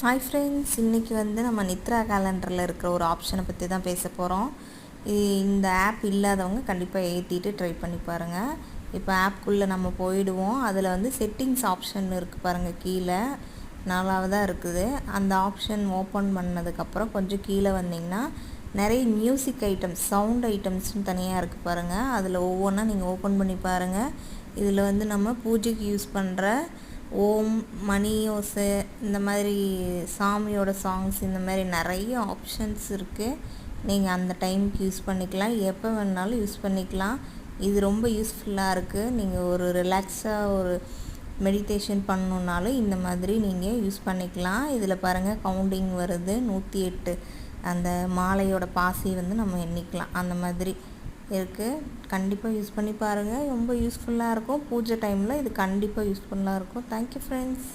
Hi friends, இன்றைக்கி நம்ம நித்ரா கேலண்டரில் இருக்கிற ஒரு ஆப்ஷனை பற்றி தான் பேச போகிறோம். இந்த ஆப் இல்லாதவங்க கண்டிப்பாக ஏற்றிட்டு ட்ரை பண்ணி பாருங்கள். இப்போ ஆப்குள்ளே நம்ம போயிடுவோம். அதில் செட்டிங்ஸ் ஆப்ஷன் இருக்குது பாருங்கள், கீழே 4வதாக இருக்குது. அந்த ஆப்ஷன் ஓப்பன் பண்ணதுக்கப்புறம் கொஞ்சம் கீழே வந்தீங்கன்னா நிறைய மியூசிக் ஐட்டம்ஸ், சவுண்ட் ஐட்டம்ஸ்னு தனியாக இருக்குது பாருங்கள். அதில் ஒவ்வொன்றா நீங்கள் ஓப்பன் பண்ணி பாருங்கள். இதில் நம்ம பூஜைக்கு யூஸ் பண்ணுற ஓம், மணி ஓசை, இந்த மாதிரி சாமியோட சாங்ஸ், இந்த மாதிரி நிறைய ஆப்ஷன்ஸ் இருக்குது. நீங்கள் அந்த டைமுக்கு யூஸ் பண்ணிக்கலாம், எப்போ வேணாலும் யூஸ் பண்ணிக்கலாம். இது ரொம்ப யூஸ்ஃபுல்லாக இருக்குது. நீங்கள் ஒரு ரிலாக்ஸாக ஒரு மெடிடேஷன் பண்ணணுன்னாலும் இந்த மாதிரி நீங்கள் யூஸ் பண்ணிக்கலாம். இதில் பாருங்கள், கவுண்டிங் வருது, 108 அந்த மாலையோட பாசி நம்ம எண்ணிக்கலாம். அந்த மாதிரி இருக்குது. கண்டிப்பாக யூஸ் பண்ணி பாருங்கள். ரொம்ப யூஸ்ஃபுல்லாக இருக்கும். பூஜை டைமில் இது கண்டிப்பாக யூஸ்ஃபுல்லாக இருக்கும். Thank you friends.